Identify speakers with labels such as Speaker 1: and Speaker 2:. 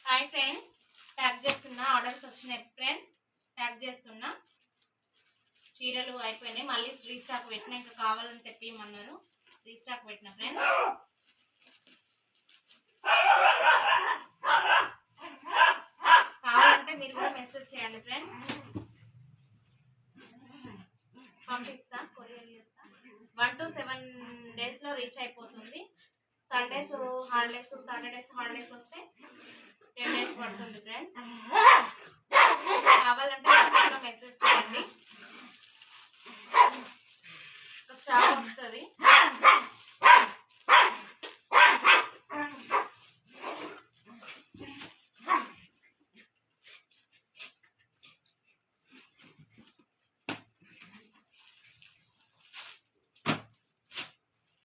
Speaker 1: Hi friends, tag చేస్తున్నా. Orders వచ్చినాయి friends, tag చేస్తున్నా. చీరలు అయిపోయినాయి, మళ్ళీ రీస్టాక్ పెట్టినా. ఇంకా కావాలని తెప్పియమన్నారు, రీస్టాక్ పెట్టిన ఫ్రెండ్స్. కావాలంటే మీరు కూడా మెసేజ్ చేయండి ఫ్రెండ్స్, పంపిస్తా, కొరియర్ చేస్తా. 1 to 7 డేస్లో రీచ్ అయిపోతుంది. సండేస్ హాలిడేస్, సాటర్డేస్ హాలిడేస్ వస్తే 10 డేస్ పడుతుంది ఫ్రెండ్స్. కావాలంటే మెసేజ్ చేయండి, స్టాక్ వస్తుంది.